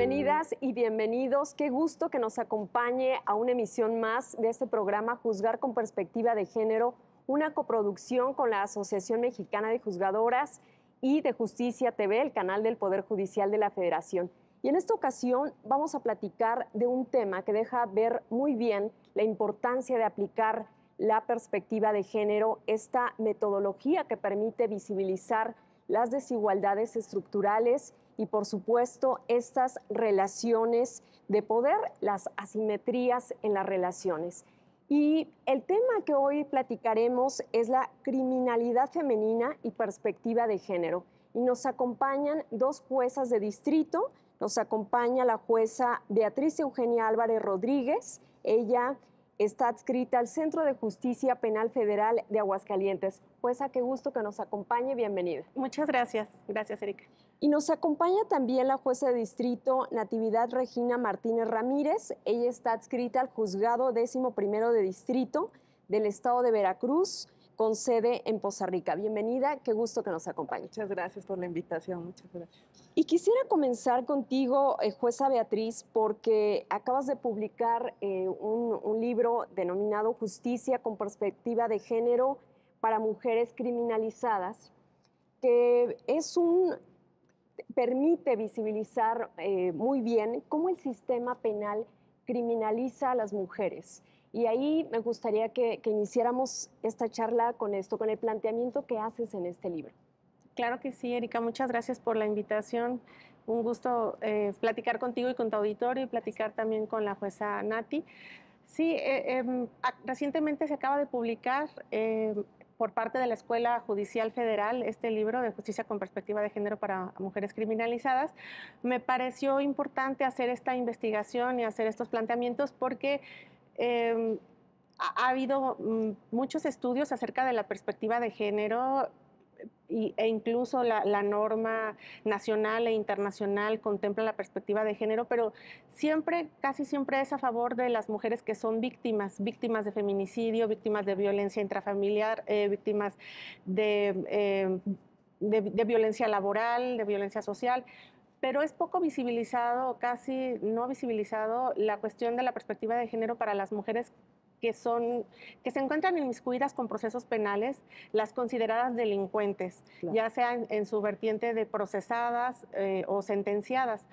Bienvenidas y bienvenidos. Qué gusto que nos acompañe a una emisión más de este programa Juzgar con Perspectiva de Género, una coproducción con la Asociación Mexicana de Juzgadoras y de Justicia TV, el canal del Poder Judicial de la Federación. Y en esta ocasión vamos a platicar de un tema que deja ver muy bien la importancia de aplicar la perspectiva de género, esta metodología que permite visibilizar las desigualdades estructurales y, por supuesto, estas relaciones de poder, las asimetrías en las relaciones. Y el tema que hoy platicaremos es la criminalidad femenina y perspectiva de género. Y nos acompañan dos juezas de distrito. Nos acompaña la jueza Beatriz Eugenia Álvarez Rodríguez. Ella está adscrita al Centro de Justicia Penal Federal de Aguascalientes. Jueza, qué gusto que nos acompañe. Bienvenida. Muchas gracias. Gracias, Erika. Y nos acompaña también la jueza de distrito Natividad Regina Martínez Ramírez. Ella está adscrita al Juzgado 11º de Distrito del Estado de Veracruz, con sede en Poza Rica. Bienvenida, qué gusto que nos acompañe. Muchas gracias por la invitación, muchas gracias. Y quisiera comenzar contigo, jueza Beatriz, porque acabas de publicar un libro denominado Justicia con Perspectiva de Género para Mujeres Criminalizadas, que permite visibilizar muy bien cómo el sistema penal criminaliza a las mujeres. Y ahí me gustaría que iniciáramos esta charla con esto, con el planteamiento que haces en este libro. Claro que sí, Erika. Muchas gracias por la invitación. Un gusto platicar contigo y con tu auditorio y platicar también con la jueza Nati. Sí, recientemente se acaba de publicar por parte de la Escuela Judicial Federal este libro de Justicia con Perspectiva de Género para Mujeres Criminalizadas. Me pareció importante hacer esta investigación y hacer estos planteamientos porque ha habido muchos estudios acerca de la perspectiva de género e incluso la norma nacional e internacional contempla la perspectiva de género, pero casi siempre es a favor de las mujeres que son víctimas de feminicidio, víctimas de violencia intrafamiliar, víctimas de violencia laboral, de violencia social. Pero es poco visibilizado, casi no visibilizado, la cuestión de la perspectiva de género para las mujeres que se encuentran inmiscuidas con procesos penales, las consideradas delincuentes, claro, ya sea en su vertiente de procesadas o sentenciadas.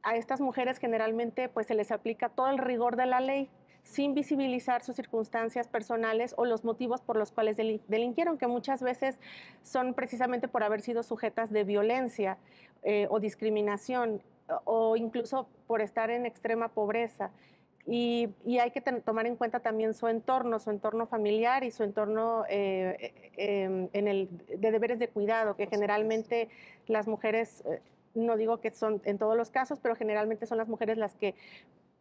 A estas mujeres generalmente pues, se les aplica todo el rigor de la ley, sin visibilizar sus circunstancias personales o los motivos por los cuales delinquieron, que muchas veces son precisamente por haber sido sujetas de violencia o discriminación, o incluso por estar en extrema pobreza. Y hay que tomar en cuenta también su entorno familiar y su entorno de deberes de cuidado, que generalmente las mujeres, no digo que son en todos los casos, pero generalmente son las mujeres las que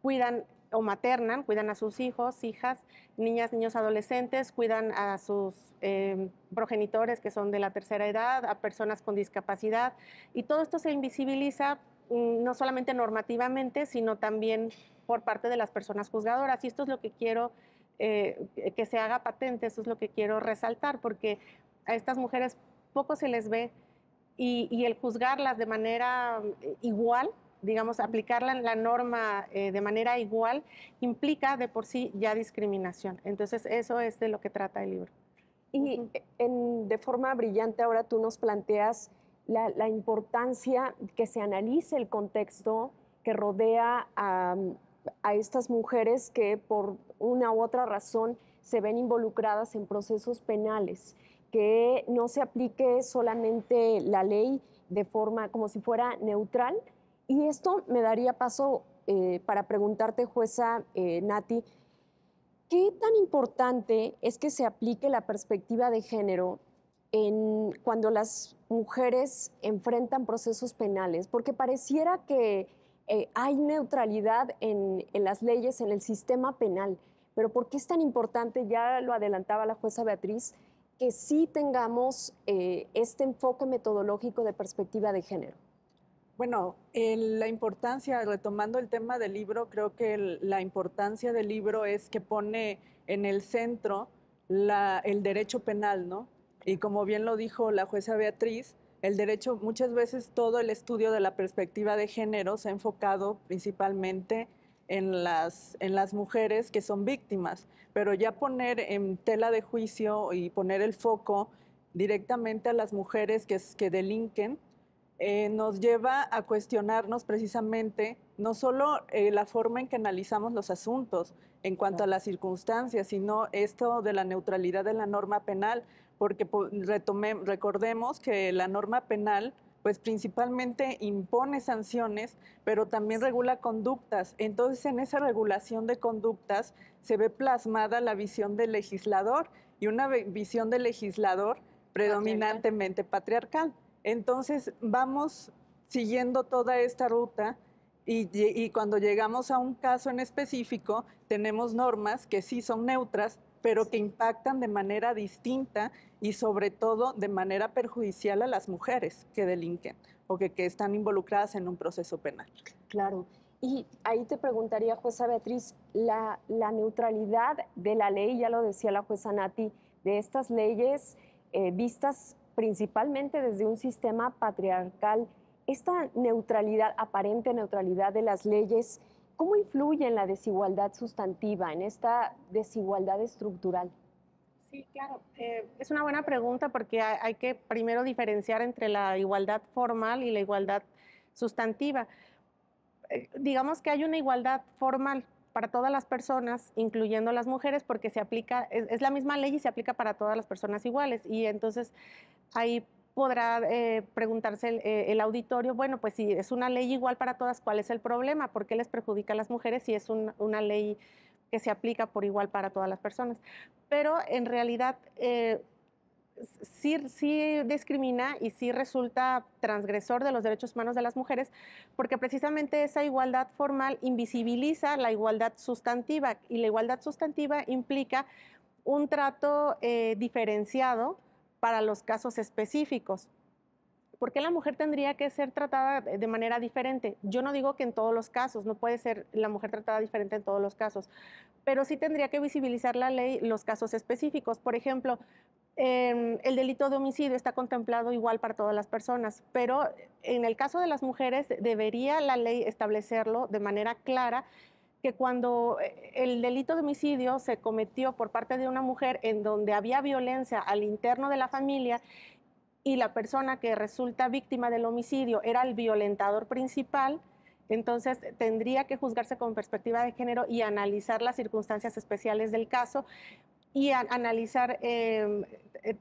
cuidan o maternan, cuidan a sus hijos, hijas, niñas, niños, adolescentes, cuidan a sus progenitores que son de la tercera edad, a personas con discapacidad, y todo esto se invisibiliza no solamente normativamente, sino también por parte de las personas juzgadoras. Y esto es lo que quiero que se haga patente, eso es lo que quiero resaltar, porque a estas mujeres poco se les ve y el juzgarlas de manera igual, digamos, aplicar la norma de manera igual, implica de por sí ya discriminación. Entonces, eso es de lo que trata el libro. Y de forma brillante ahora tú nos planteas la importancia que se analice el contexto que rodea a estas mujeres que por una u otra razón se ven involucradas en procesos penales, que no se aplique solamente la ley de forma como si fuera neutral. Y esto me daría paso para preguntarte, jueza Nati, ¿qué tan importante es que se aplique la perspectiva de género cuando las mujeres enfrentan procesos penales? Porque pareciera que hay neutralidad en las leyes, en el sistema penal, pero ¿por qué es tan importante, ya lo adelantaba la jueza Beatriz, que sí tengamos este enfoque metodológico de perspectiva de género? Bueno, la importancia, retomando el tema del libro, creo que la importancia del libro es que pone en el centro el derecho penal, ¿no? Y como bien lo dijo la jueza Beatriz, El derecho, muchas veces todo el estudio de la perspectiva de género se ha enfocado principalmente en las mujeres que son víctimas, pero ya poner en tela de juicio y poner el foco directamente a las mujeres que delinquen, nos lleva a cuestionarnos precisamente no solo la forma en que analizamos los asuntos en cuanto a las circunstancias, sino esto de la neutralidad de la norma penal, porque recordemos que la norma penal pues principalmente impone sanciones, pero también regula conductas. Entonces, en esa regulación de conductas se ve plasmada la visión del legislador y una visión del legislador predominantemente patriarcal. Entonces, vamos siguiendo toda esta ruta y cuando llegamos a un caso en específico, tenemos normas que sí son neutras, pero que impactan de manera distinta y sobre todo de manera perjudicial a las mujeres que delinquen o que están involucradas en un proceso penal. Claro. Y ahí te preguntaría, jueza Beatriz, la neutralidad de la ley, ya lo decía la jueza Nati, de estas leyes vistas principalmente desde un sistema patriarcal, esta neutralidad, aparente neutralidad de las leyes, ¿cómo influye en la desigualdad sustantiva, en esta desigualdad estructural? Sí, claro. Es una buena pregunta porque hay que primero diferenciar entre la igualdad formal y la igualdad sustantiva. Digamos que hay una igualdad formal para todas las personas, incluyendo las mujeres, porque se aplica, es la misma ley y se aplica para todas las personas iguales. Y entonces ahí podrá preguntarse el auditorio, bueno, pues si es una ley igual para todas, ¿cuál es el problema? ¿Por qué les perjudica a las mujeres si es una ley que se aplica por igual para todas las personas? Pero en realidad sí discrimina y sí resulta transgresor de los derechos humanos de las mujeres, porque precisamente esa igualdad formal invisibiliza la igualdad sustantiva, y la igualdad sustantiva implica un trato diferenciado para los casos específicos. ¿Por qué la mujer tendría que ser tratada de manera diferente? Yo no digo que en todos los casos, no puede ser la mujer tratada diferente en todos los casos, pero sí tendría que visibilizar la ley los casos específicos. Por ejemplo, el delito de homicidio está contemplado igual para todas las personas, pero en el caso de las mujeres debería la ley establecerlo de manera clara, que cuando el delito de homicidio se cometió por parte de una mujer en donde había violencia al interno de la familia y la persona que resulta víctima del homicidio era el violentador principal, entonces tendría que juzgarse con perspectiva de género y analizar las circunstancias especiales del caso y analizar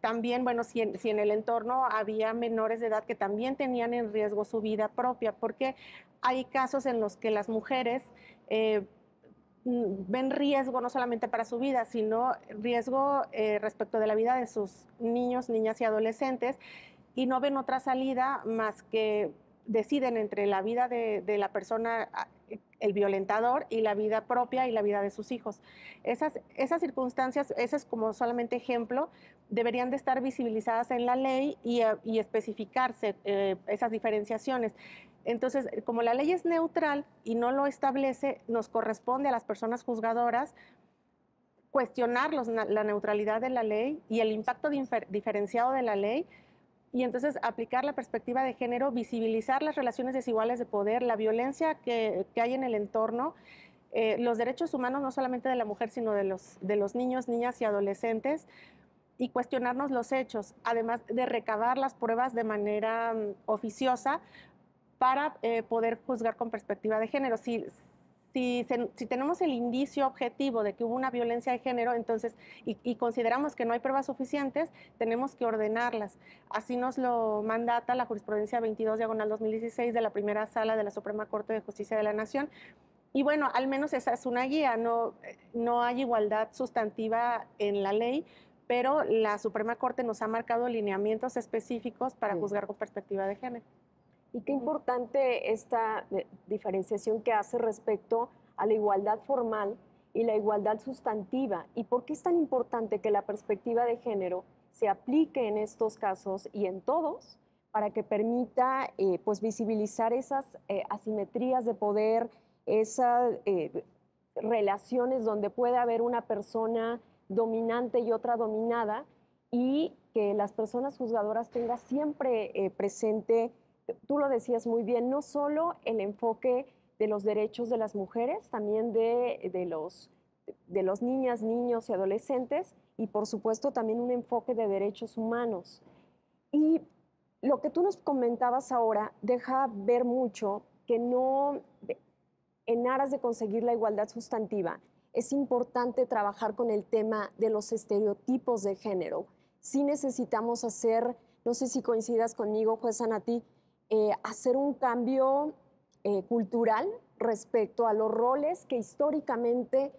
también, bueno, si en el entorno había menores de edad que también tenían en riesgo su vida propia, porque hay casos en los que las mujeres ven riesgo no solamente para su vida, sino riesgo respecto de la vida de sus niños, niñas y adolescentes, y no ven otra salida más que deciden entre la vida de la persona, el violentador, y la vida propia y la vida de sus hijos. Esas circunstancias, ese es como solamente ejemplo, deberían de estar visibilizadas en la ley y especificarse esas diferenciaciones. Entonces, como la ley es neutral y no lo establece, nos corresponde a las personas juzgadoras cuestionar la neutralidad de la ley y el impacto diferenciado de la ley, y entonces aplicar la perspectiva de género, visibilizar las relaciones desiguales de poder, la violencia que hay en el entorno, los derechos humanos no solamente de la mujer, sino de los niños, niñas y adolescentes, y cuestionarnos los hechos, además de recabar las pruebas de manera oficiosa para poder juzgar con perspectiva de género. Si tenemos el indicio objetivo de que hubo una violencia de género, entonces, y consideramos que no hay pruebas suficientes, tenemos que ordenarlas. Así nos lo mandata la jurisprudencia 22/2016 de la primera sala de la Suprema Corte de Justicia de la Nación. Y bueno, al menos esa es una guía, no hay igualdad sustantiva en la ley, pero la Suprema Corte nos ha marcado lineamientos específicos para juzgar con perspectiva de género. Y qué importante esta diferenciación que hace respecto a la igualdad formal y la igualdad sustantiva. ¿Y por qué es tan importante que la perspectiva de género se aplique en estos casos y en todos para que permita pues visibilizar esas asimetrías de poder, esas relaciones donde puede haber una persona dominante y otra dominada, y que las personas juzgadoras tengan siempre presente, tú lo decías muy bien, no solo el enfoque de los derechos de las mujeres, también de los niñas, niños y adolescentes, y por supuesto también un enfoque de derechos humanos. Y lo que tú nos comentabas ahora deja ver mucho que no, en aras de conseguir la igualdad sustantiva, es importante trabajar con el tema de los estereotipos de género. Sí necesitamos hacer, no sé si coincidas conmigo, jueza Nati, hacer un cambio cultural respecto a los roles que históricamente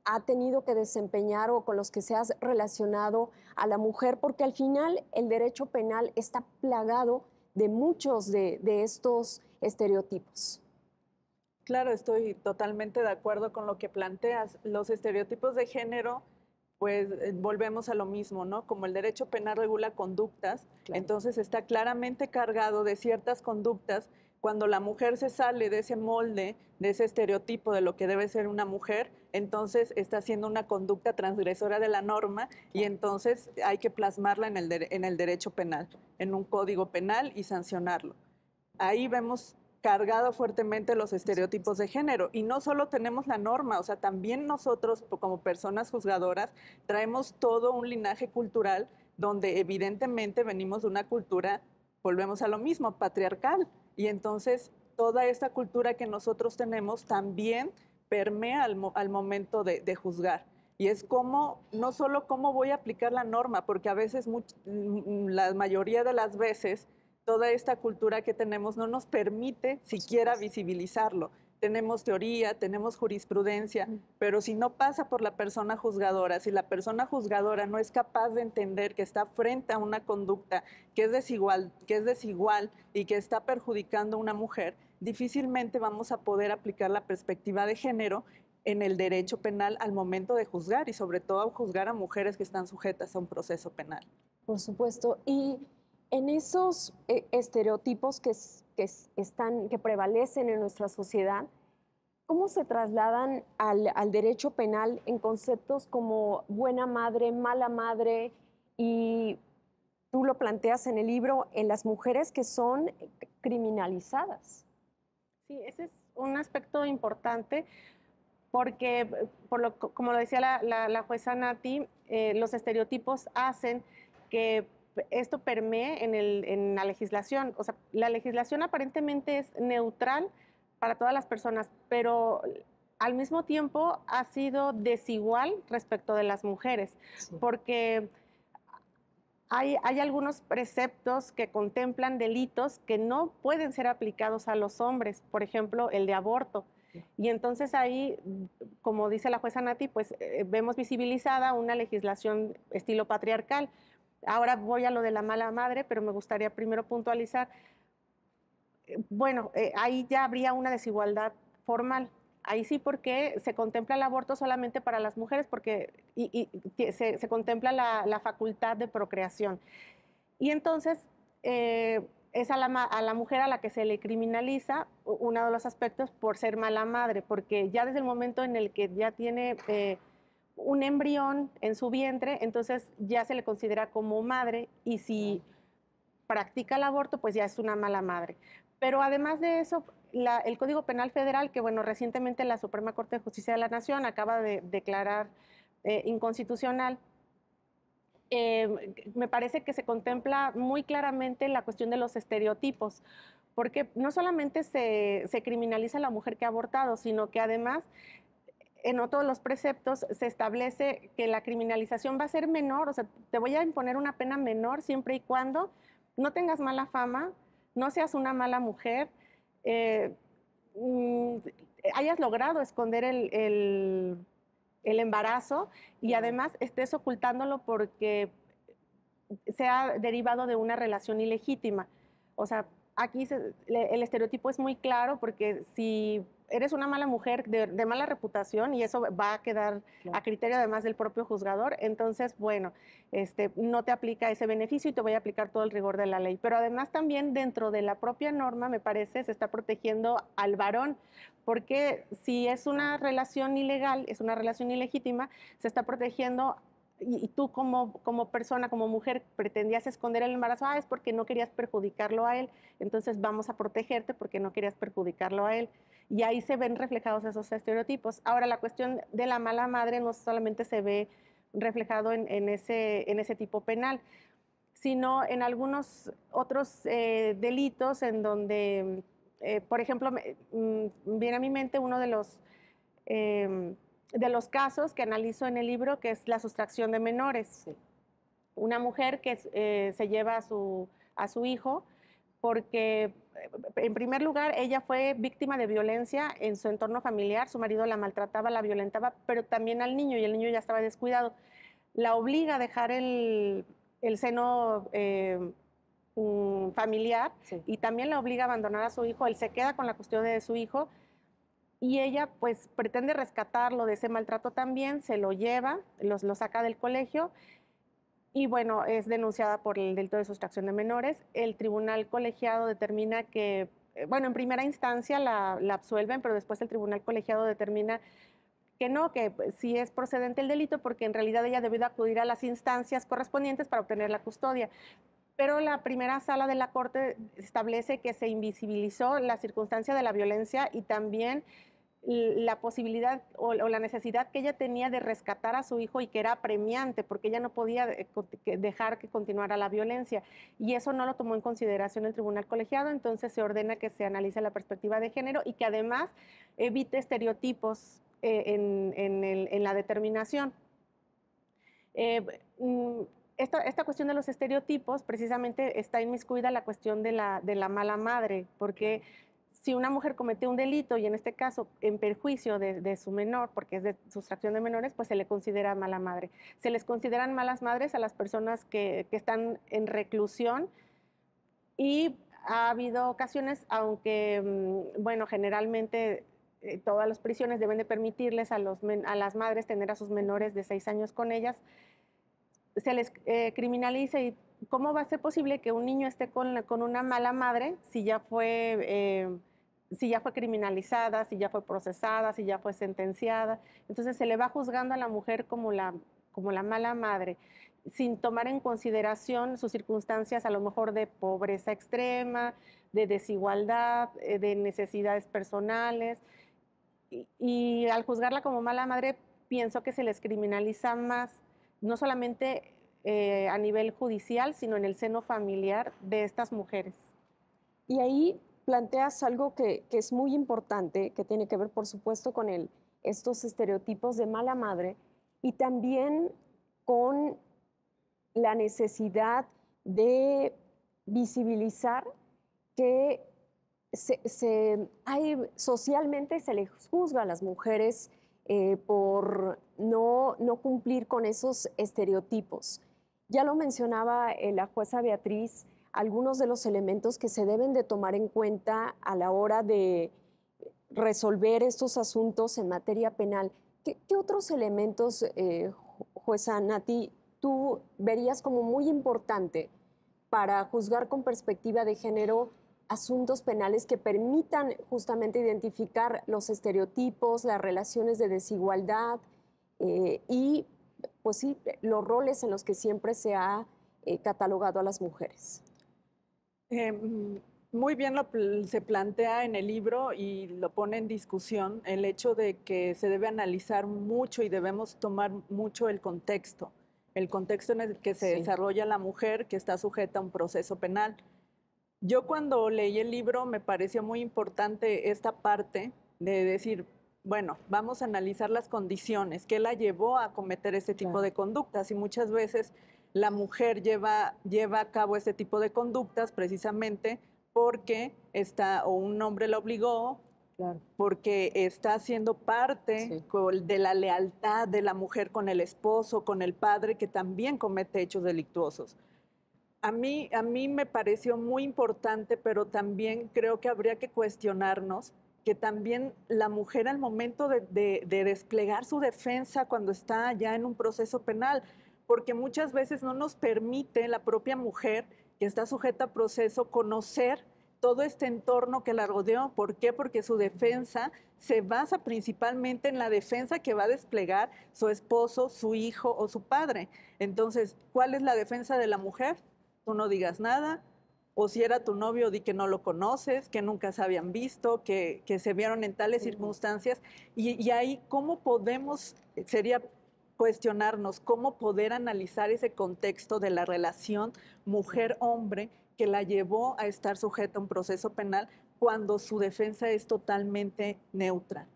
ha tenido que desempeñar o con los que se ha relacionado a la mujer, porque al final el derecho penal está plagado de muchos de estos estereotipos. Claro, estoy totalmente de acuerdo con lo que planteas. Los estereotipos de género, pues volvemos a lo mismo, ¿no? Como el derecho penal regula conductas, Claro. entonces está claramente cargado de ciertas conductas. Cuando la mujer se sale de ese molde, de ese estereotipo de lo que debe ser una mujer, entonces está haciendo una conducta transgresora de la norma y entonces hay que plasmarla en el derecho penal, en un código penal y sancionarlo. Ahí vemos cargado fuertemente los estereotipos de género. Y no solo tenemos la norma, o sea, también nosotros como personas juzgadoras traemos todo un linaje cultural donde evidentemente venimos de una cultura, volvemos a lo mismo, patriarcal. Y entonces toda esta cultura que nosotros tenemos también permea al momento de juzgar. Y es como, no solo cómo voy a aplicar la norma, porque a veces, la mayoría de las veces, toda esta cultura que tenemos no nos permite siquiera visibilizarlo. Tenemos teoría, tenemos jurisprudencia, pero si no pasa por la persona juzgadora, si la persona juzgadora no es capaz de entender que está frente a una conducta que es desigual y que está perjudicando a una mujer, difícilmente vamos a poder aplicar la perspectiva de género en el derecho penal al momento de juzgar y sobre todo juzgar a mujeres que están sujetas a un proceso penal. Por supuesto. Y en esos estereotipos que prevalecen en nuestra sociedad, ¿cómo se trasladan al derecho penal en conceptos como buena madre, mala madre? Y tú lo planteas en el libro, en las mujeres que son criminalizadas. Sí, ese es un aspecto importante porque, como lo decía la jueza Nati, los estereotipos hacen que esto permee en la legislación. O sea, la legislación aparentemente es neutral para todas las personas, pero al mismo tiempo ha sido desigual respecto de las mujeres, Sí. porque hay algunos preceptos que contemplan delitos que no pueden ser aplicados a los hombres, por ejemplo, el de aborto. Y entonces ahí, como dice la jueza Nati, pues vemos visibilizada una legislación estilo patriarcal. Ahora voy a lo de la mala madre, pero me gustaría primero puntualizar. Bueno, ahí ya habría una desigualdad formal. Ahí sí, porque se contempla el aborto solamente para las mujeres, porque se contempla la facultad de procreación. Y entonces es a la mujer a la que se le criminaliza uno de los aspectos por ser mala madre, porque ya desde el momento en el que ya tiene un embrión en su vientre, entonces ya se le considera como madre, y si practica el aborto, pues ya es una mala madre. Pero además de eso, el Código Penal Federal, que bueno, recientemente la Suprema Corte de Justicia de la Nación acaba de declarar inconstitucional, me parece que se contempla muy claramente la cuestión de los estereotipos, porque no solamente se criminaliza a la mujer que ha abortado, sino que además en otros de los preceptos se establece que la criminalización va a ser menor, o sea, te voy a imponer una pena menor siempre y cuando no tengas mala fama, no seas una mala mujer, eh, mm, hayas logrado esconder el embarazo y además estés ocultándolo porque sea derivado de una relación ilegítima. O sea, aquí el estereotipo es muy claro, porque si eres una mala mujer de mala reputación, y eso va a quedar a criterio además del propio juzgador, entonces, bueno, no te aplica ese beneficio y te voy a aplicar todo el rigor de la ley. Pero además también dentro de la propia norma, me parece, se está protegiendo al varón, porque si es una relación ilegal, es una relación ilegítima, se está protegiendo y tú como persona, como mujer, pretendías esconder el embarazo, es porque no querías perjudicarlo a él, entonces vamos a protegerte porque no querías perjudicarlo a él. Y ahí se ven reflejados esos estereotipos. Ahora, la cuestión de la mala madre no solamente se ve reflejado en ese tipo penal, sino en algunos otros delitos en donde, por ejemplo, viene a mi mente uno de los casos que analizo en el libro, que es la sustracción de menores. Sí. Una mujer que se lleva a su hijo porque, en primer lugar, ella fue víctima de violencia en su entorno familiar, su marido la maltrataba, la violentaba, pero también al niño, y el niño ya estaba descuidado. La obliga a dejar el seno familiar, sí, y también la obliga a abandonar a su hijo. Él se queda con la custodia de su hijo y ella pues pretende rescatarlo de ese maltrato también, se lo lleva, lo saca del colegio y bueno, es denunciada por el delito de sustracción de menores. El tribunal colegiado determina que, bueno, en primera instancia la absuelven, pero después el tribunal colegiado determina que no, que sí es procedente el delito porque en realidad ella debió acudir a las instancias correspondientes para obtener la custodia. Pero la primera sala de la Corte establece que se invisibilizó la circunstancia de la violencia y también la posibilidad o la necesidad que ella tenía de rescatar a su hijo y que era apremiante porque ella no podía dejar que continuara la violencia. Y eso no lo tomó en consideración el tribunal colegiado, entonces se ordena que se analice la perspectiva de género y que además evite estereotipos en la determinación. Esta cuestión de los estereotipos precisamente está inmiscuida la cuestión de la mala madre, porque si una mujer comete un delito y en este caso en perjuicio de su menor, porque es de sustracción de menores, pues se le considera mala madre. Se les consideran malas madres a las personas que están en reclusión y ha habido ocasiones, aunque, bueno, generalmente todas las prisiones deben de permitirles a las madres tener a sus menores de 6 años con ellas, se les criminaliza y ¿cómo va a ser posible que un niño esté con una mala madre si ya fue criminalizada, si ya fue procesada, si ya fue sentenciada? Entonces se le va juzgando a la mujer como la mala madre, sin tomar en consideración sus circunstancias a lo mejor de pobreza extrema, de desigualdad, de necesidades personales. Y al juzgarla como mala madre, pienso que se les criminaliza más, no solamente a nivel judicial, sino en el seno familiar de estas mujeres. Y ahí planteas algo que es muy importante, que tiene que ver, por supuesto, con estos estereotipos de mala madre y también con la necesidad de visibilizar que socialmente se les juzga a las mujeres por no cumplir con esos estereotipos. Ya lo mencionaba la jueza Beatriz, algunos de los elementos que se deben de tomar en cuenta a la hora de resolver estos asuntos en materia penal. ¿Qué otros elementos, jueza Nati, tú verías como muy importante para juzgar con perspectiva de género asuntos penales que permitan justamente identificar los estereotipos, las relaciones de desigualdad y, pues sí, los roles en los que siempre se ha catalogado a las mujeres? Muy bien se plantea en el libro y lo pone en discusión el hecho de que se debe analizar mucho y debemos tomar mucho el contexto en el que se desarrolla la mujer que está sujeta a un proceso penal. Yo cuando leí el libro me pareció muy importante esta parte de decir, bueno, vamos a analizar las condiciones, qué la llevó a cometer este tipo de conductas y muchas veces la mujer lleva a cabo este tipo de conductas precisamente porque o un hombre la obligó, porque está siendo parte de la lealtad de la mujer con el esposo, con el padre, que también comete hechos delictuosos. A mí me pareció muy importante, pero también creo que habría que cuestionarnos que también la mujer al momento de desplegar su defensa cuando está ya en un proceso penal, porque muchas veces no nos permite la propia mujer que está sujeta a proceso conocer todo este entorno que la rodeó. ¿Por qué? Porque su defensa se basa principalmente en la defensa que va a desplegar su esposo, su hijo o su padre. Entonces, ¿cuál es la defensa de la mujer? Tú no digas nada, o si era tu novio, di que no lo conoces, que nunca se habían visto, que se vieron en tales circunstancias. Y ahí, ¿cómo podemos, sería cuestionarnos, cómo poder analizar ese contexto de la relación mujer-hombre que la llevó a estar sujeta a un proceso penal cuando su defensa es totalmente neutra?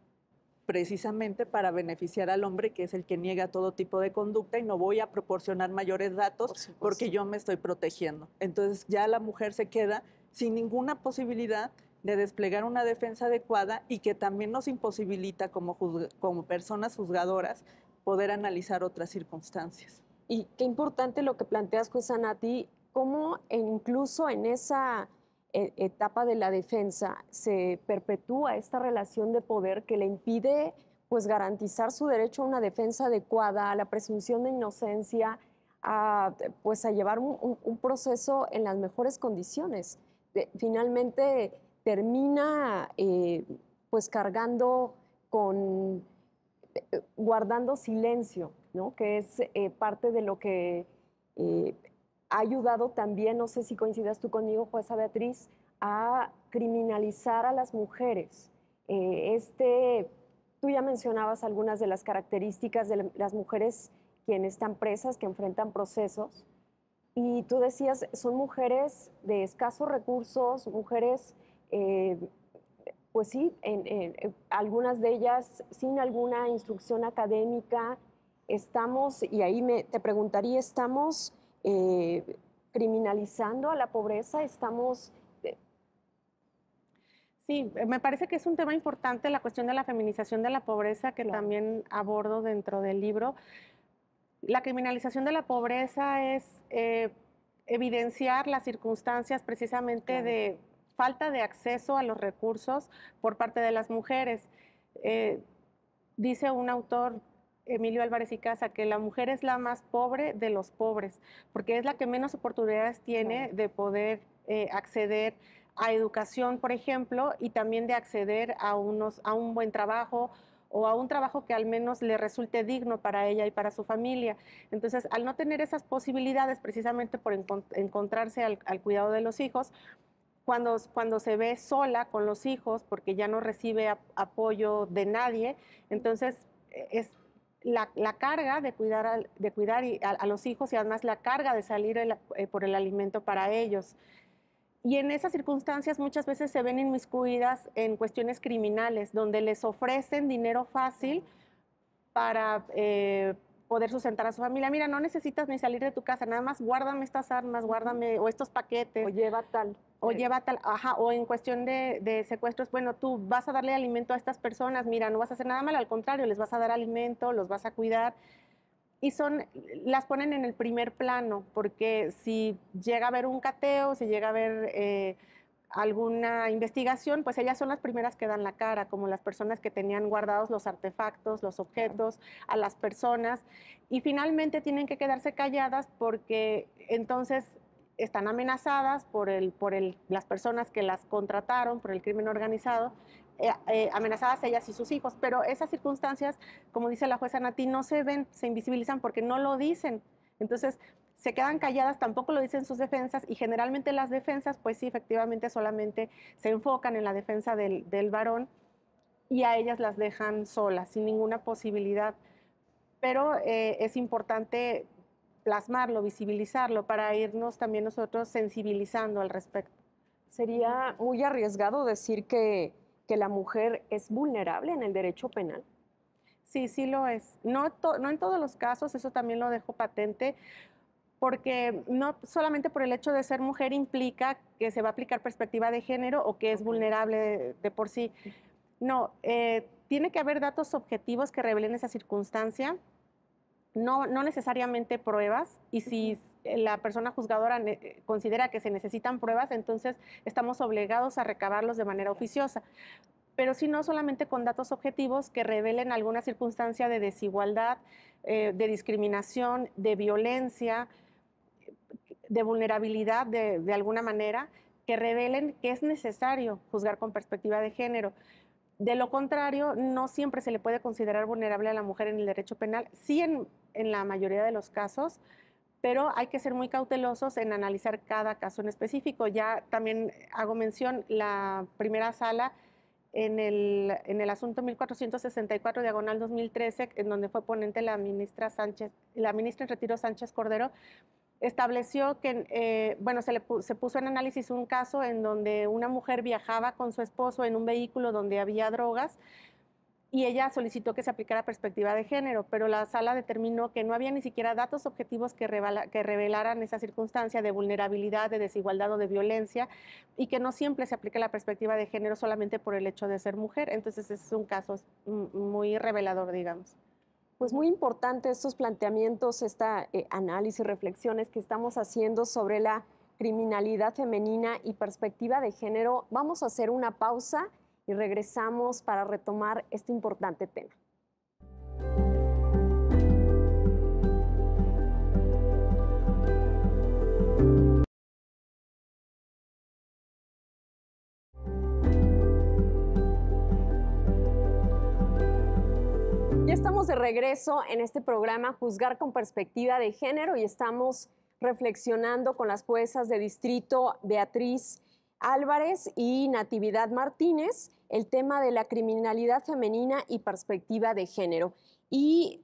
Precisamente para beneficiar al hombre, que es el que niega todo tipo de conducta, y no voy a proporcionar mayores datos porque yo me estoy protegiendo. Entonces ya la mujer se queda sin ninguna posibilidad de desplegar una defensa adecuada, y que también nos imposibilita como personas juzgadoras poder analizar otras circunstancias. Y qué importante lo que planteas, jueza Nati, cómo incluso en esa etapa de la defensa se perpetúa esta relación de poder que le impide pues garantizar su derecho a una defensa adecuada, a la presunción de inocencia, pues a llevar un proceso en las mejores condiciones. Finalmente termina pues cargando con guardando silencio, ¿no? Que es parte de lo que ha ayudado también, no sé si coincidas tú conmigo, jueza Beatriz, a criminalizar a las mujeres. Tú ya mencionabas algunas de las características de las mujeres quienes están presas, que enfrentan procesos, y tú decías, son mujeres de escasos recursos, mujeres pues sí, algunas de ellas sin alguna instrucción académica. Estamos, y ahí te preguntaría, ¿estamos criminalizando a la pobreza? ¿Estamos...? Sí, me parece que es un tema importante la cuestión de la feminización de la pobreza, que también abordo dentro del libro. La criminalización de la pobreza es evidenciar las circunstancias precisamente de falta de acceso a los recursos por parte de las mujeres. Dice un autor, Emilio Álvarez y Casa, que la mujer es la más pobre de los pobres, porque es la que menos oportunidades tiene de poder acceder a educación, por ejemplo, y también de acceder a un buen trabajo, o a un trabajo que al menos le resulte digno para ella y para su familia. Entonces, al no tener esas posibilidades, precisamente por encontrarse al cuidado de los hijos, cuando se ve sola con los hijos, porque ya no recibe apoyo de nadie, entonces es la carga de cuidar a los hijos, y además la carga de salir por el alimento para ellos. Y en esas circunstancias muchas veces se ven inmiscuidas en cuestiones criminales, donde les ofrecen dinero fácil para poder sustentar a su familia. Mira, no necesitas ni salir de tu casa, nada más guárdame estas armas, guárdame, o estos paquetes. O lleva tal. O lleva tal, ajá, o en cuestión de secuestros, bueno, tú vas a darle alimento a estas personas, mira, no vas a hacer nada mal, al contrario, les vas a dar alimento, los vas a cuidar. Y las ponen en el primer plano, porque si llega a haber un cateo, si llega a haber alguna investigación, pues ellas son las primeras que dan la cara, como las personas que tenían guardados los artefactos, los objetos, a las personas, y finalmente tienen que quedarse calladas porque entonces están amenazadas por las personas que las contrataron, por el crimen organizado, amenazadas ellas y sus hijos, pero esas circunstancias, como dice la jueza Nati, no se ven, se invisibilizan porque no lo dicen. Entonces, se quedan calladas, tampoco lo dicen sus defensas, y generalmente las defensas, pues sí, efectivamente solamente se enfocan en la defensa del varón, y a ellas las dejan solas, sin ninguna posibilidad. Pero es importante plasmarlo, visibilizarlo, para irnos también nosotros sensibilizando al respecto. Sería muy arriesgado decir que la mujer es vulnerable en el derecho penal. Sí, sí lo es. No en todos los casos, eso también lo dejo patente, porque no solamente por el hecho de ser mujer implica que se va a aplicar perspectiva de género o que es vulnerable de por sí. No, tiene que haber datos objetivos que revelen esa circunstancia, no necesariamente pruebas, y si la persona juzgadora considera que se necesitan pruebas, entonces estamos obligados a recabarlos de manera oficiosa. Pero si no, solamente con datos objetivos que revelen alguna circunstancia de desigualdad, de discriminación, de violencia, de vulnerabilidad de alguna manera, que revelen que es necesario juzgar con perspectiva de género. De lo contrario, no siempre se le puede considerar vulnerable a la mujer en el derecho penal, sí en la mayoría de los casos, pero hay que ser muy cautelosos en analizar cada caso en específico. Ya también hago mención, la primera sala en el asunto 1464, diagonal 2013, en donde fue ponente la ministra en retiro Sánchez Cordero, estableció que, bueno, se puso en análisis un caso en donde una mujer viajaba con su esposo en un vehículo donde había drogas y ella solicitó que se aplicara perspectiva de género, pero la sala determinó que no había ni siquiera datos objetivos que revelaran esa circunstancia de vulnerabilidad, de desigualdad o de violencia, y que no siempre se aplica la perspectiva de género solamente por el hecho de ser mujer. Entonces es un caso muy revelador, digamos. Pues muy importante estos planteamientos, análisis, reflexiones que estamos haciendo sobre la criminalidad femenina y perspectiva de género. Vamos a hacer una pausa y regresamos para retomar este importante tema. Ya estamos de regreso en este programa Juzgar con Perspectiva de Género y estamos reflexionando con las juezas de distrito Beatriz Álvarez y Natividad Martínez el tema de la criminalidad femenina y perspectiva de género. Y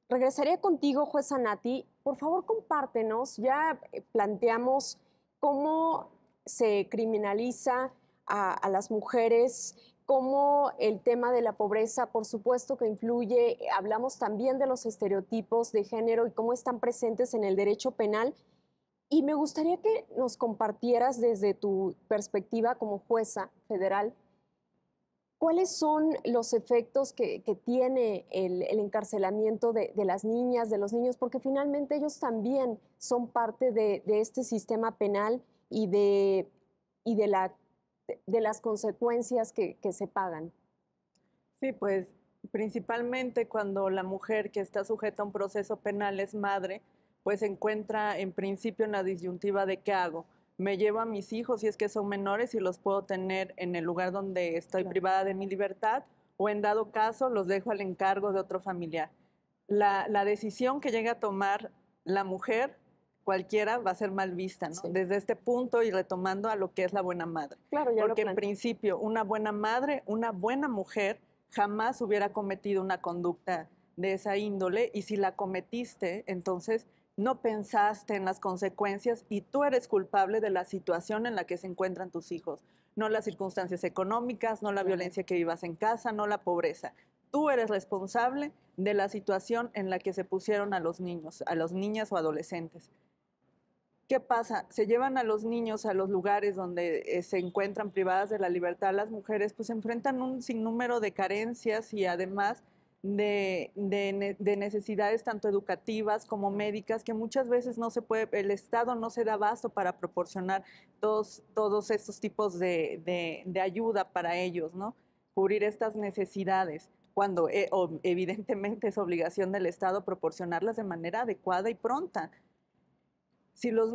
regresaría contigo, jueza Nati. Por favor, compártenos. Ya planteamos cómo se criminaliza a las mujeres, cómo el tema de la pobreza, por supuesto que influye. Hablamos también de los estereotipos de género y cómo están presentes en el derecho penal. Y me gustaría que nos compartieras desde tu perspectiva como jueza federal, ¿cuáles son los efectos que tiene el encarcelamiento de las niñas, de los niños? Porque finalmente ellos también son parte de este sistema penal y de las consecuencias que se pagan. Sí, pues principalmente cuando la mujer que está sujeta a un proceso penal es madre, pues se encuentra en principio en la disyuntiva de ¿qué hago? Me llevo a mis hijos si es que son menores y los puedo tener en el lugar donde estoy privada de mi libertad, o en dado caso los dejo al encargo de otro familiar. La decisión que llega a tomar la mujer, cualquiera, va a ser mal vista, ¿no? Sí. Desde este punto y retomando a lo que es la buena madre. Claro, ya porque en principio una buena madre, una buena mujer, jamás hubiera cometido una conducta de esa índole, y si la cometiste, entonces no pensaste en las consecuencias y tú eres culpable de la situación en la que se encuentran tus hijos, no las circunstancias económicas, no la violencia que vivas en casa, no la pobreza. Tú eres responsable de la situación en la que se pusieron a los niños, a las niñas o adolescentes. ¿Qué pasa? Se llevan a los niños a los lugares donde se encuentran privadas de la libertad. Las mujeres pues enfrentan un sinnúmero de carencias y además de necesidades tanto educativas como médicas que muchas veces no se puede, el Estado no se da abasto para proporcionar todos estos tipos de ayuda para ellos, ¿no? Cubrir estas necesidades, cuando evidentemente es obligación del Estado proporcionarlas de manera adecuada y pronta. Si los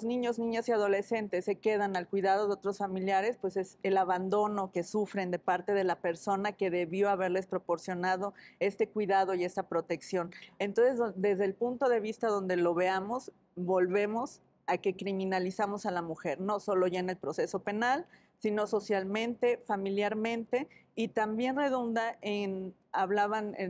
niños, niñas y adolescentes se quedan al cuidado de otros familiares, pues es el abandono que sufren de parte de la persona que debió haberles proporcionado este cuidado y esta protección. Entonces, desde el punto de vista donde lo veamos, volvemos a que criminalizamos a la mujer, no solo ya en el proceso penal, sino socialmente, familiarmente, y también redunda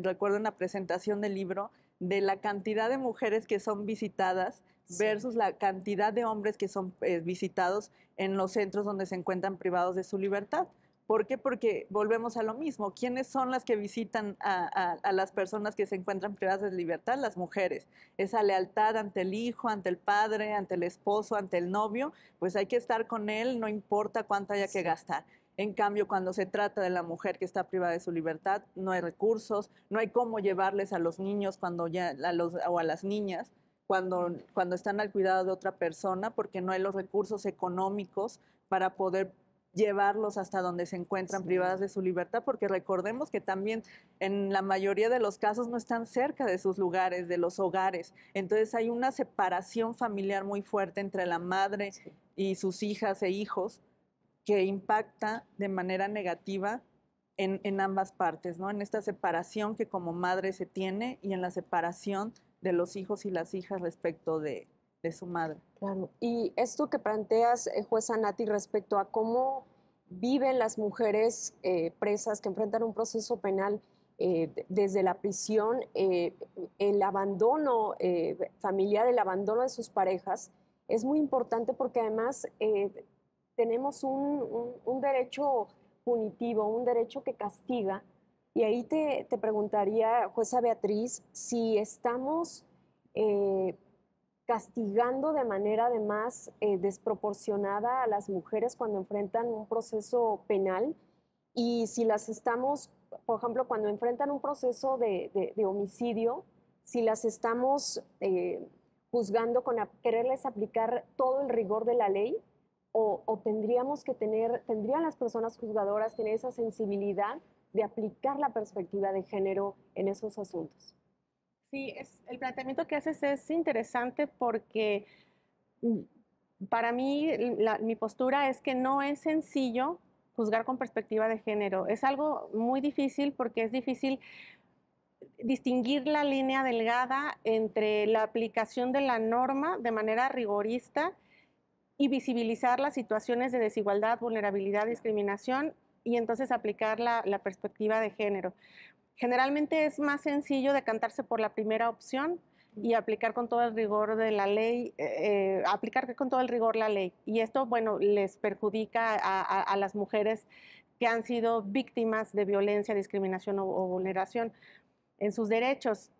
recuerdo en la presentación del libro, de la cantidad de mujeres que son visitadas versus la cantidad de hombres que son visitados en los centros donde se encuentran privados de su libertad. ¿Por qué? Porque volvemos a lo mismo. ¿Quiénes son las que visitan a las personas que se encuentran privadas de libertad? Las mujeres. Esa lealtad ante el hijo, ante el padre, ante el esposo, ante el novio, pues hay que estar con él, no importa cuánto haya que gastar. En cambio, cuando se trata de la mujer que está privada de su libertad, no hay recursos, no hay cómo llevarles a los niños o a las niñas cuando están al cuidado de otra persona, porque no hay los recursos económicos para poder llevarlos hasta donde se encuentran privadas de su libertad, porque recordemos que también en la mayoría de los casos no están cerca de sus lugares, de los hogares. Entonces hay una separación familiar muy fuerte entre la madre y sus hijas e hijos, que impacta de manera negativa en ambas partes, ¿no? En esta separación que como madre se tiene y en la separación de los hijos y las hijas respecto de su madre. Claro. Y esto que planteas, jueza Nati, respecto a cómo viven las mujeres presas que enfrentan un proceso penal desde la prisión, el abandono familiar, el abandono de sus parejas, es muy importante porque además tenemos un derecho punitivo, un derecho que castiga. Y ahí te preguntaría, jueza Beatriz, si estamos castigando de manera además desproporcionada a las mujeres cuando enfrentan un proceso penal y si las estamos, por ejemplo, cuando enfrentan un proceso de homicidio, si las estamos juzgando con quererles aplicar todo el rigor de la ley o tendríamos que tendrían las personas juzgadoras tener esa sensibilidad de aplicar la perspectiva de género en esos asuntos. Sí, el planteamiento que haces es interesante porque para mí mi postura es que no es sencillo juzgar con perspectiva de género. Es algo muy difícil porque es difícil distinguir la línea delgada entre la aplicación de la norma de manera rigorista y visibilizar las situaciones de desigualdad, vulnerabilidad, discriminación y entonces aplicar la perspectiva de género. Generalmente es más sencillo decantarse por la primera opción y aplicar con todo el rigor de la ley, aplicar con todo el rigor la ley. Y esto, bueno, les perjudica a las mujeres que han sido víctimas de violencia, discriminación o vulneración en sus derechos.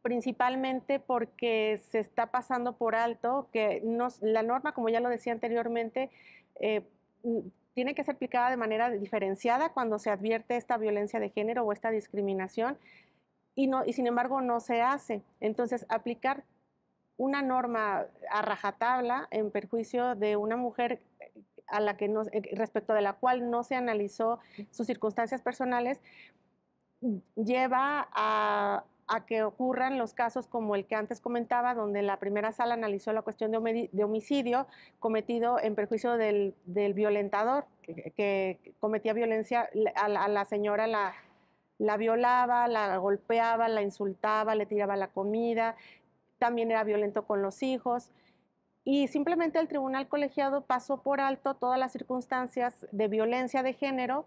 Principalmente porque se está pasando por alto que la norma, como ya lo decía anteriormente, tiene que ser aplicada de manera diferenciada cuando se advierte esta violencia de género o esta discriminación y sin embargo no se hace. Entonces, aplicar una norma a rajatabla en perjuicio de una mujer a la que respecto de la cual no se analizó sus circunstancias personales, lleva a que ocurran los casos como el que antes comentaba, donde la primera sala analizó la cuestión de homicidio cometido en perjuicio del violentador, que cometía violencia a la señora, la violaba, la golpeaba, la insultaba, le tiraba la comida, también era violento con los hijos. Y simplemente el tribunal colegiado pasó por alto todas las circunstancias de violencia de género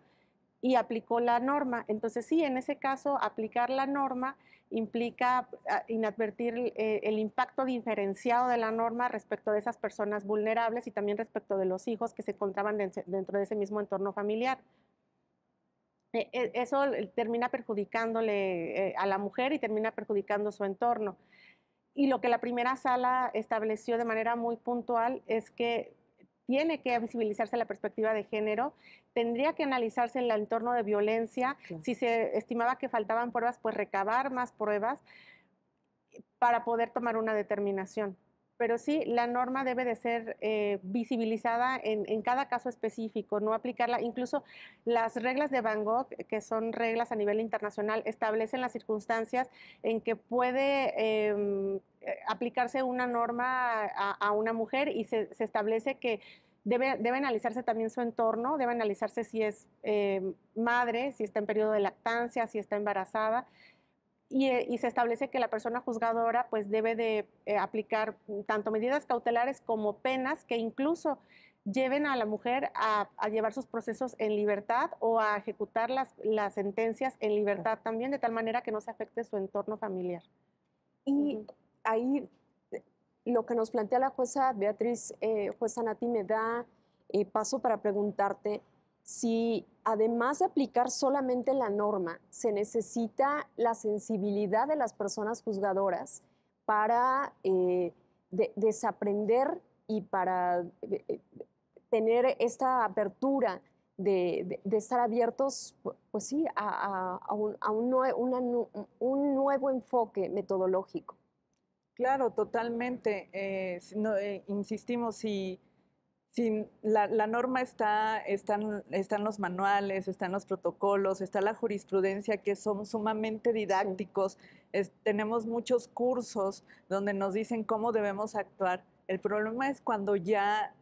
y aplicó la norma. Entonces sí, en ese caso, aplicar la norma implica inadvertir el impacto diferenciado de la norma respecto de esas personas vulnerables y también respecto de los hijos que se encontraban dentro de ese mismo entorno familiar. Eso termina perjudicándole a la mujer y termina perjudicando su entorno. Y lo que la primera sala estableció de manera muy puntual es que tiene que visibilizarse la perspectiva de género, tendría que analizarse el entorno de violencia, claro. Si se estimaba que faltaban pruebas, pues recabar más pruebas para poder tomar una determinación. Pero sí, la norma debe de ser visibilizada en cada caso específico, no aplicarla. Incluso las reglas de Van Gogh, que son reglas a nivel internacional, establecen las circunstancias en que puede aplicarse una norma a una mujer y se establece que debe analizarse también su entorno, debe analizarse si es madre, si está en periodo de lactancia, si está embarazada. Y se establece que la persona juzgadora pues debe de aplicar tanto medidas cautelares como penas que incluso lleven a la mujer a llevar sus procesos en libertad o a ejecutar las sentencias en libertad también, de tal manera que no se afecte su entorno familiar. Y ahí lo que nos plantea la jueza Beatriz, jueza Nati, me da paso para preguntarte si además de aplicar solamente la norma, se necesita la sensibilidad de las personas juzgadoras para desaprender y para tener esta apertura de estar abiertos, pues sí, a un nuevo enfoque metodológico. Claro, totalmente. Insistimos, si la norma están los manuales, están los protocolos, está la jurisprudencia que son sumamente didácticos, sí. Tenemos muchos cursos donde nos dicen cómo debemos actuar. El problema es cuando ya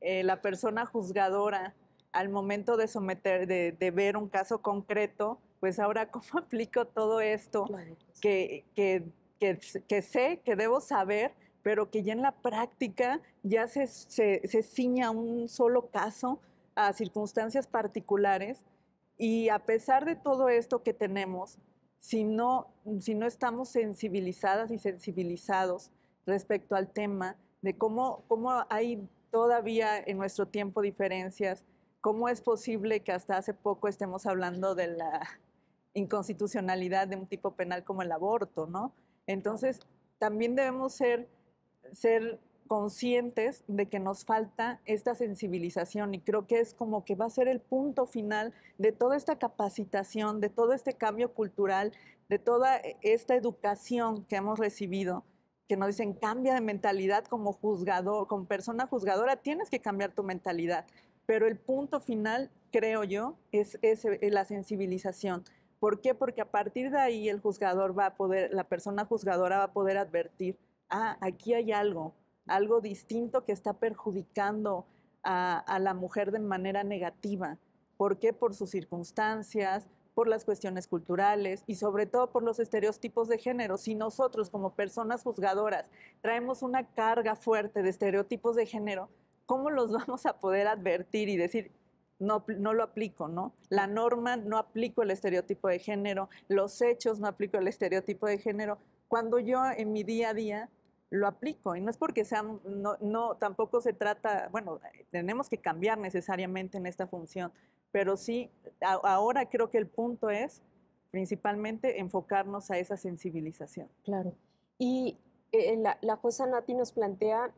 la persona juzgadora al momento de someter, de ver un caso concreto, pues ahora cómo aplico todo esto Claro. que, que, que sé, que debo saber, pero que ya en la práctica ya se ciña a un solo caso, a circunstancias particulares. Y a pesar de todo esto que tenemos, si no estamos sensibilizadas y sensibilizados respecto al tema de cómo hay todavía en nuestro tiempo diferencias, cómo es posible que hasta hace poco estemos hablando de la inconstitucionalidad de un tipo penal como el aborto, ¿no? Entonces, también debemos ser conscientes de que nos falta esta sensibilización y creo que es como que va a ser el punto final de toda esta capacitación, de todo este cambio cultural, de toda esta educación que hemos recibido, que nos dicen cambia de mentalidad como juzgador, como persona juzgadora, tienes que cambiar tu mentalidad, pero el punto final, creo yo, es la sensibilización. ¿Por qué? Porque a partir de ahí el juzgador va a poder, la persona juzgadora va a poder advertir, aquí hay algo distinto que está perjudicando a la mujer de manera negativa. ¿Por qué? Por sus circunstancias, por las cuestiones culturales y sobre todo por los estereotipos de género. Si nosotros como personas juzgadoras traemos una carga fuerte de estereotipos de género, ¿cómo los vamos a poder advertir y decir, no, no lo aplico, ¿no? La norma no aplico el estereotipo de género, los hechos no aplico el estereotipo de género, cuando yo en mi día a día lo aplico. Y no es porque no, tampoco se trata, bueno, tenemos que cambiar necesariamente en esta función, pero sí, ahora creo que el punto es principalmente enfocarnos a esa sensibilización. Claro. Y la jueza Nati nos plantea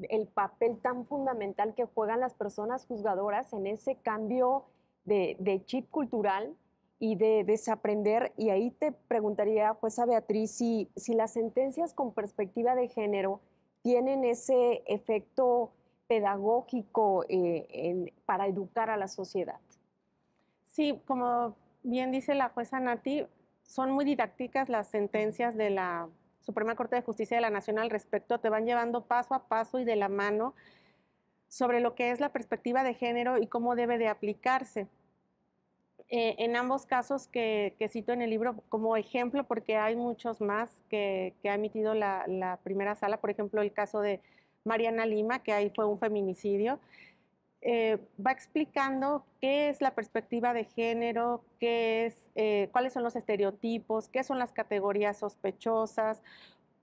el papel tan fundamental que juegan las personas juzgadoras en ese cambio de chip cultural y de desaprender. Y ahí te preguntaría, jueza Beatriz, si las sentencias con perspectiva de género tienen ese efecto pedagógico para educar a la sociedad. Sí, como bien dice la jueza Nati, son muy didácticas las sentencias de la Suprema Corte de Justicia de la Nación al respecto, te van llevando paso a paso y de la mano sobre lo que es la perspectiva de género y cómo debe de aplicarse. En ambos casos que cito en el libro como ejemplo, porque hay muchos más que ha emitido la primera sala, por ejemplo, el caso de Mariana Lima, que ahí fue un feminicidio, va explicando qué es la perspectiva de género, cuáles son los estereotipos, qué son las categorías sospechosas,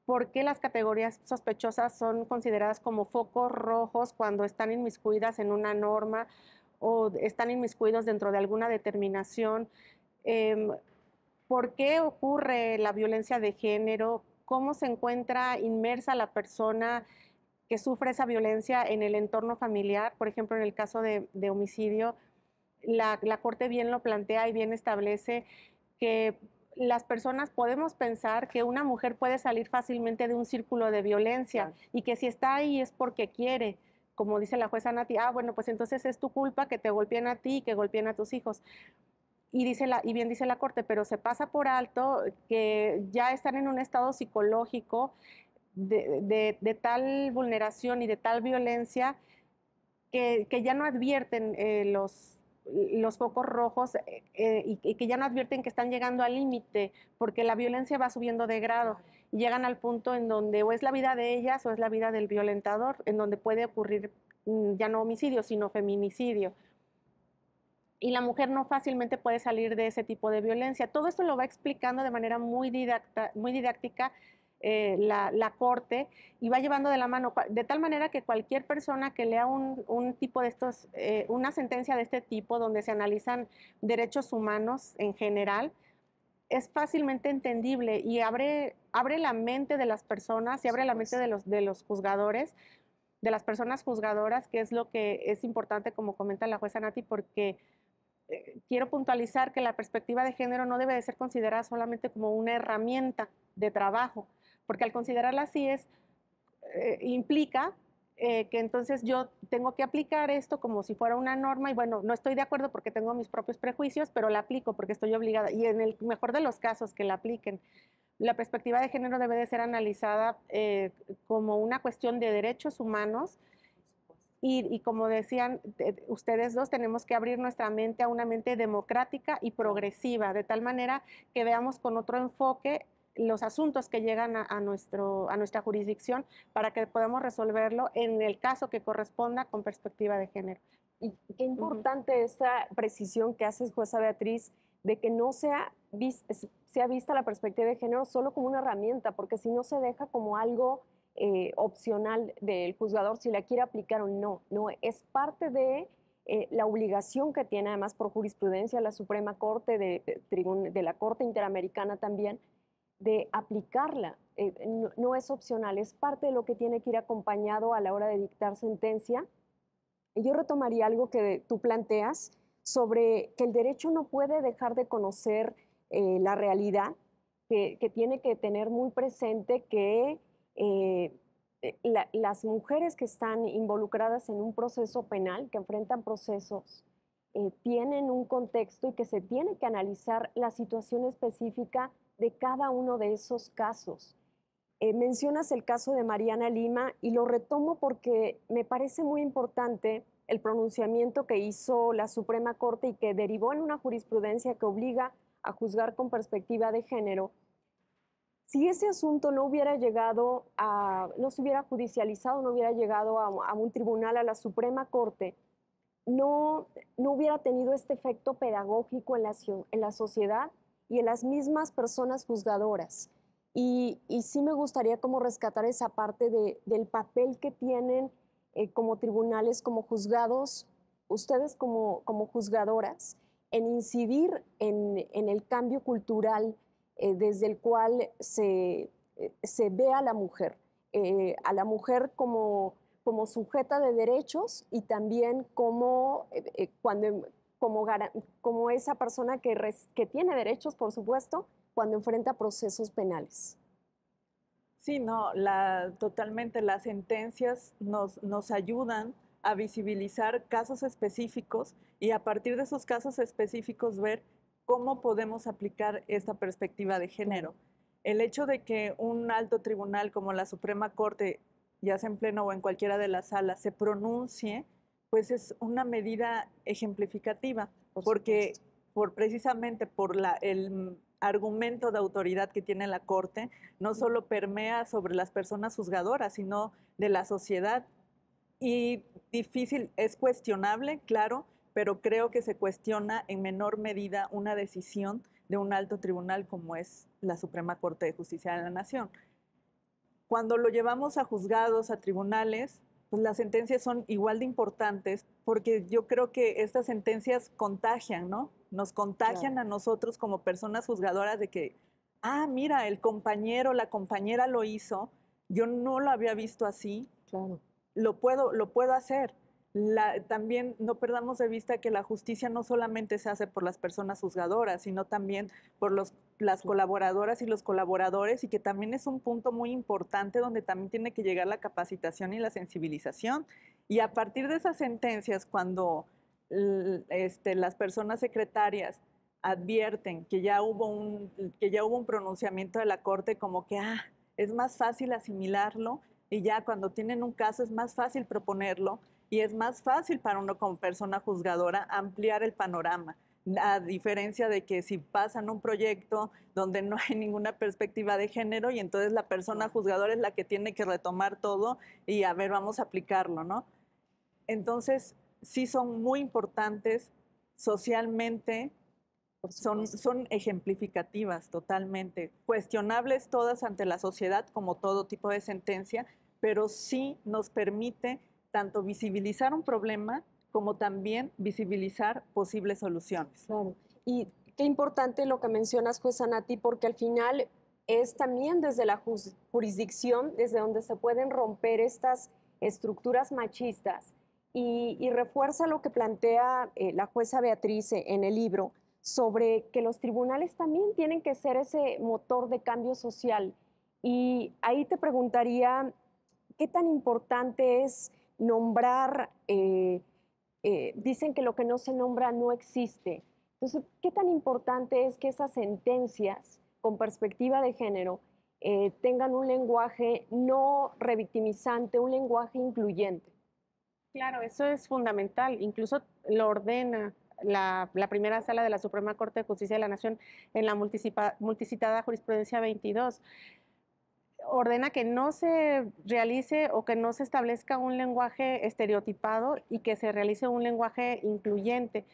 por qué las categorías sospechosas son consideradas como focos rojos cuando están inmiscuidas en una norma o están inmiscuidos dentro de alguna determinación. ¿Por qué ocurre la violencia de género? ¿Cómo se encuentra inmersa la persona que sufre esa violencia en el entorno familiar? Por ejemplo, en el caso de homicidio, la Corte bien lo plantea y bien establece que las personas podemos pensar que una mujer puede salir fácilmente de un círculo de violencia, claro, y que si está ahí es porque quiere, como dice la jueza Nati, bueno, pues entonces es tu culpa que te golpeen a ti y que golpeen a tus hijos. Y bien dice la Corte, pero se pasa por alto que ya están en un estado psicológico de tal vulneración y de tal violencia que ya no advierten los focos rojos y que ya no advierten que están llegando al límite, porque la violencia va subiendo de grado y llegan al punto en donde o es la vida de ellas o es la vida del violentador, en donde puede ocurrir ya no homicidio, sino feminicidio. Y la mujer no fácilmente puede salir de ese tipo de violencia. Todo esto lo va explicando de manera muy didáctica la Corte y va llevando de la mano, de tal manera que cualquier persona que lea un tipo de estos, una sentencia de este tipo, donde se analizan derechos humanos en general, es fácilmente entendible y abre la mente de las personas y abre la mente de los juzgadores, de las personas juzgadoras, que es lo que es importante, como comenta la jueza Nati, porque quiero puntualizar que la perspectiva de género no debe de ser considerada solamente como una herramienta de trabajo, porque al considerarla así implica que entonces yo tengo que aplicar esto como si fuera una norma y bueno, no estoy de acuerdo porque tengo mis propios prejuicios, pero la aplico porque estoy obligada y en el mejor de los casos que la apliquen. La perspectiva de género debe de ser analizada como una cuestión de derechos humanos Y como decían ustedes dos, tenemos que abrir nuestra mente a una mente democrática y progresiva, de tal manera que veamos con otro enfoque los asuntos que llegan a nuestra jurisdicción para que podamos resolverlo en el caso que corresponda con perspectiva de género. Y qué importante esta precisión que haces, jueza Beatriz, de que no sea vista la perspectiva de género solo como una herramienta, porque si no se deja como algo opcional del juzgador si la quiere aplicar o no. No, es parte de la obligación que tiene además por jurisprudencia la Suprema Corte, de la Corte Interamericana también, de aplicarla. No es opcional, es parte de lo que tiene que ir acompañado a la hora de dictar sentencia. Y yo retomaría algo que tú planteas sobre que el derecho no puede dejar de conocer la realidad, que tiene que tener muy presente que las mujeres que están involucradas en un proceso penal, que enfrentan procesos, tienen un contexto y que se tiene que analizar la situación específica de cada uno de esos casos. Mencionas el caso de Mariana Lima y lo retomo porque me parece muy importante el pronunciamiento que hizo la Suprema Corte y que derivó en una jurisprudencia que obliga a juzgar con perspectiva de género. Si ese asunto no hubiera llegado no se hubiera judicializado, no hubiera llegado a un tribunal, a la Suprema Corte, no hubiera tenido este efecto pedagógico en la sociedad y en las mismas personas juzgadoras. Y sí me gustaría como rescatar esa parte del papel que tienen como tribunales, como juzgados, ustedes como juzgadoras, en incidir en el cambio cultural desde el cual se ve a la mujer como sujeta de derechos y también como esa persona que tiene derechos, por supuesto, cuando enfrenta procesos penales. Sí, no, totalmente las sentencias nos ayudan a visibilizar casos específicos y a partir de esos casos específicos ver cómo podemos aplicar esta perspectiva de género. El hecho de que un alto tribunal como la Suprema Corte, ya sea en pleno o en cualquiera de las salas, se pronuncie, pues es una medida ejemplificativa, porque precisamente por el argumento de autoridad que tiene la Corte, no solo permea sobre las personas juzgadoras, sino de la sociedad. Y difícil, es cuestionable, claro, pero creo que se cuestiona en menor medida una decisión de un alto tribunal como es la Suprema Corte de Justicia de la Nación. Cuando lo llevamos a juzgados, a tribunales, pues las sentencias son igual de importantes porque yo creo que estas sentencias contagian, ¿no? Nos contagian a nosotros como personas juzgadoras de que, mira, el compañero, la compañera lo hizo, yo no lo había visto así, lo puedo hacer. También no perdamos de vista que la justicia no solamente se hace por las personas juzgadoras, sino también por las colaboradoras y los colaboradores, y que también es un punto muy importante donde también tiene que llegar la capacitación y la sensibilización. Y a partir de esas sentencias, cuando las personas secretarias advierten que ya hubo un pronunciamiento de la Corte, como que es más fácil asimilarlo, y ya cuando tienen un caso es más fácil proponerlo y es más fácil para uno como persona juzgadora ampliar el panorama, a diferencia de que si pasan un proyecto donde no hay ninguna perspectiva de género y entonces la persona juzgadora es la que tiene que retomar todo y a ver, vamos a aplicarlo, ¿no? Entonces, sí son muy importantes socialmente, son ejemplificativas totalmente, cuestionables todas ante la sociedad como todo tipo de sentencia, pero sí nos permite tanto visibilizar un problema como también visibilizar posibles soluciones. Claro. Y qué importante lo que mencionas, jueza Nati, porque al final es también desde la jurisdicción, desde donde se pueden romper estas estructuras machistas y refuerza lo que plantea la jueza Beatriz en el libro sobre que los tribunales también tienen que ser ese motor de cambio social. Y ahí te preguntaría, ¿qué tan importante es nombrar, dicen que lo que no se nombra no existe? Entonces, ¿qué tan importante es que esas sentencias con perspectiva de género tengan un lenguaje no revictimizante, un lenguaje incluyente? Claro, eso es fundamental. Incluso lo ordena la primera sala de la Suprema Corte de Justicia de la Nación en la multicitada Jurisprudencia 22. Ordena que no se realice o que no se establezca un lenguaje estereotipado y que se realice un lenguaje incluyente.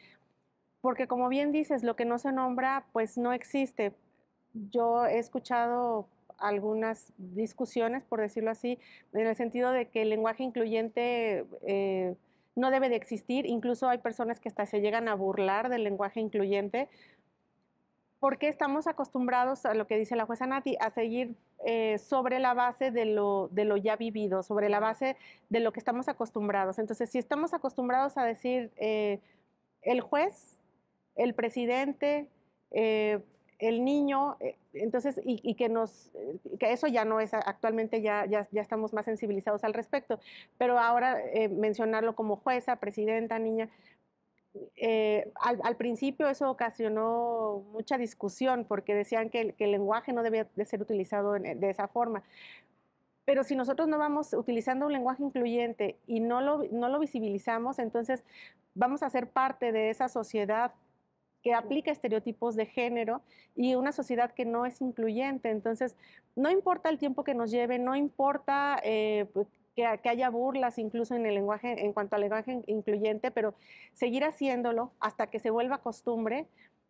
Porque como bien dices, lo que no se nombra, pues no existe. Yo he escuchado algunas discusiones, por decirlo así, en el sentido de que el lenguaje incluyente no debe de existir. Incluso hay personas que hasta se llegan a burlar del lenguaje incluyente, porque estamos acostumbrados a lo que dice la jueza Nati, a seguir sobre la base de lo ya vivido, sobre la base de lo que estamos acostumbrados. Entonces, si estamos acostumbrados a decir el juez, el presidente, el niño, entonces, que eso ya no es, actualmente ya estamos más sensibilizados al respecto, pero ahora mencionarlo como jueza, presidenta, niña, al principio eso ocasionó mucha discusión porque decían que el lenguaje no debía de ser utilizado de esa forma. Pero si nosotros no vamos utilizando un lenguaje incluyente y no lo visibilizamos, entonces vamos a ser parte de esa sociedad que aplica estereotipos de género y una sociedad que no es incluyente. Entonces, no importa el tiempo que nos lleve, no importa que haya burlas incluso en el lenguaje, en cuanto al lenguaje incluyente, pero seguir haciéndolo hasta que se vuelva costumbre,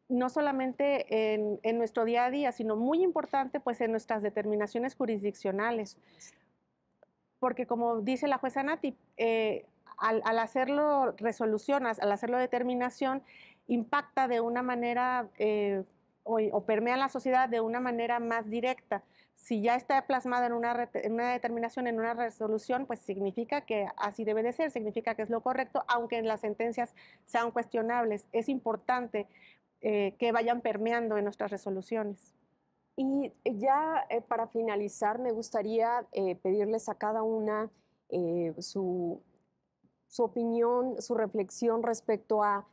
no solamente en nuestro día a día, sino muy importante pues en nuestras determinaciones jurisdiccionales. Porque como dice la jueza Nati, al hacerlo resolución, al hacerlo determinación, impacta de una manera o permea la sociedad de una manera más directa. Si ya está plasmada en una determinación, en una resolución, pues significa que así debe de ser, significa que es lo correcto, aunque las sentencias sean cuestionables. Es importante que vayan permeando en nuestras resoluciones. Y ya para finalizar, me gustaría pedirles a cada una su opinión, su reflexión respecto a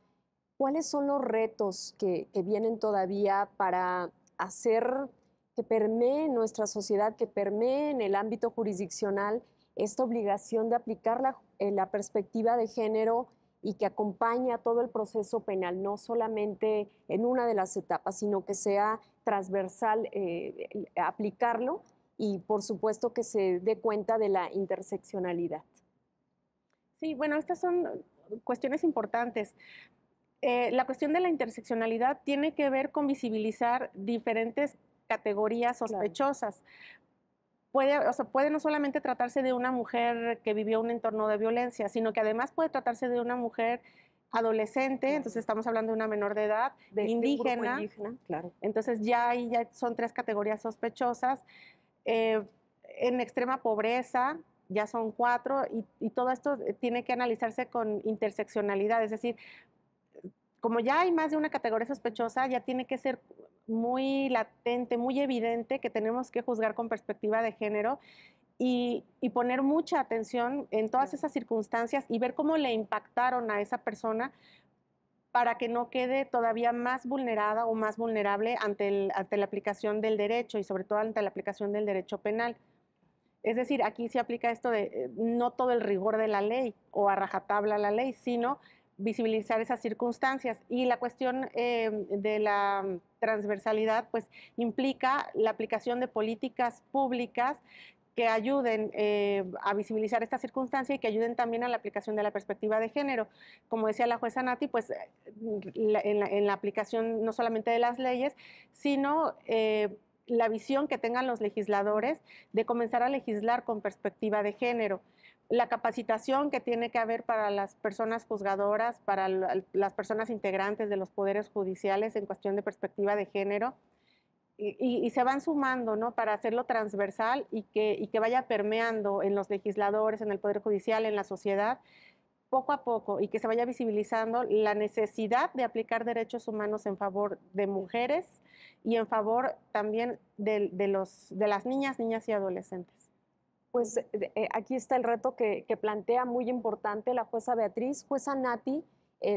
cuáles son los retos que vienen todavía para hacer que permee en nuestra sociedad, que permee en el ámbito jurisdiccional esta obligación de aplicar la perspectiva de género y que acompaña todo el proceso penal, no solamente en una de las etapas, sino que sea transversal aplicarlo y por supuesto que se dé cuenta de la interseccionalidad. Sí, bueno, estas son cuestiones importantes. La cuestión de la interseccionalidad tiene que ver con visibilizar diferentes categorías sospechosas. Puede, o sea, puede no solamente tratarse de una mujer que vivió un entorno de violencia, sino que además puede tratarse de una mujer adolescente, entonces estamos hablando de una menor de edad, indígena, claro. entonces ya ahí ya son 3 categorías sospechosas. Eh, en extrema pobreza ya son 4 y todo esto tiene que analizarse con interseccionalidad, es decir, como ya hay más de una categoría sospechosa, ya tiene que ser muy latente, muy evidente que tenemos que juzgar con perspectiva de género y poner mucha atención en todas esas circunstancias y ver cómo le impactaron a esa persona para que no quede todavía más vulnerada o más vulnerable ante la aplicación del derecho y sobre todo ante la aplicación del derecho penal. Es decir, aquí se aplica esto de no todo el rigor de la ley o a rajatabla la ley, sino visibilizar esas circunstancias. Y la cuestión de la transversalidad, pues implica la aplicación de políticas públicas que ayuden a visibilizar esta circunstancia y que ayuden también a la aplicación de la perspectiva de género. Como decía la jueza Nati, pues en la aplicación no solamente de las leyes, sino la visión que tengan los legisladores de comenzar a legislar con perspectiva de género. La capacitación que tiene que haber para las personas juzgadoras, para las personas integrantes de los poderes judiciales en cuestión de perspectiva de género, y se van sumando, ¿no? Para hacerlo transversal y que vaya permeando en los legisladores, en el Poder Judicial, en la sociedad, poco a poco, y que se vaya visibilizando la necesidad de aplicar derechos humanos en favor de mujeres y en favor también de las niñas y adolescentes. Pues aquí está el reto que plantea muy importante la jueza Beatriz. Jueza Nati,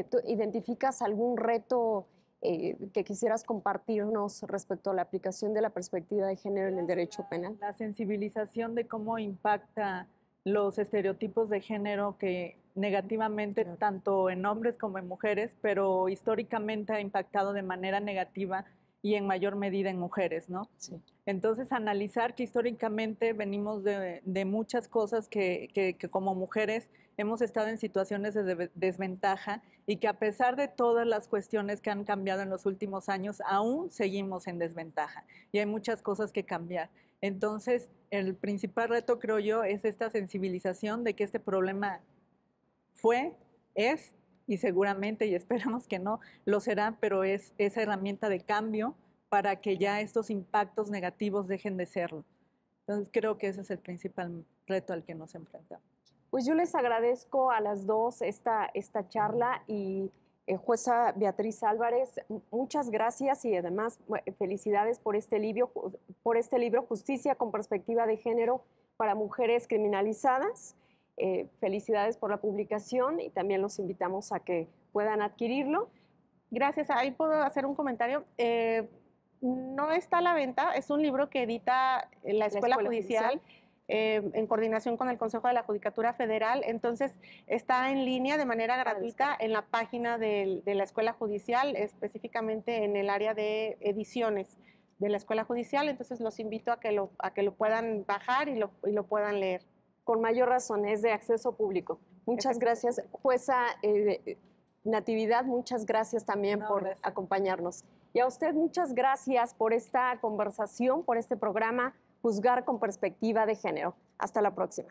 ¿tú identificas algún reto que quisieras compartirnos respecto a la aplicación de la perspectiva de género en el derecho penal? La sensibilización de cómo impacta los estereotipos de género que negativamente Claro. tanto en hombres como en mujeres, pero históricamente ha impactado de manera negativa y en mayor medida en mujeres, ¿no? Sí. Entonces, analizar que históricamente venimos de muchas cosas que como mujeres hemos estado en situaciones de desventaja y que a pesar de todas las cuestiones que han cambiado en los últimos años, aún seguimos en desventaja y hay muchas cosas que cambiar. Entonces, el principal reto, creo yo, es esta sensibilización de que este problema fue, es y seguramente, y esperamos que no, lo será, pero es esa herramienta de cambio para que ya estos impactos negativos dejen de serlo. Entonces creo que ese es el principal reto al que nos enfrentamos. Pues yo les agradezco a las dos esta charla y jueza Beatriz Álvarez, muchas gracias y además felicidades por este libro Justicia con Perspectiva de Género para Mujeres Criminalizadas. Felicidades por la publicación y también los invitamos a que puedan adquirirlo. Gracias. Ahí puedo hacer un comentario. No está a la venta, es un libro que edita la Escuela Judicial. En coordinación con el Consejo de la Judicatura Federal. Entonces, está en línea de manera gratuita en la página de la Escuela Judicial, específicamente en el área de ediciones de la Escuela Judicial. Entonces, los invito a que lo puedan bajar y lo puedan leer. Con mayor razón, es de acceso público. Muchas gracias, jueza Natividad, muchas gracias también por acompañarnos. Y a usted muchas gracias por esta conversación, por este programa Juzgar con Perspectiva de Género. Hasta la próxima.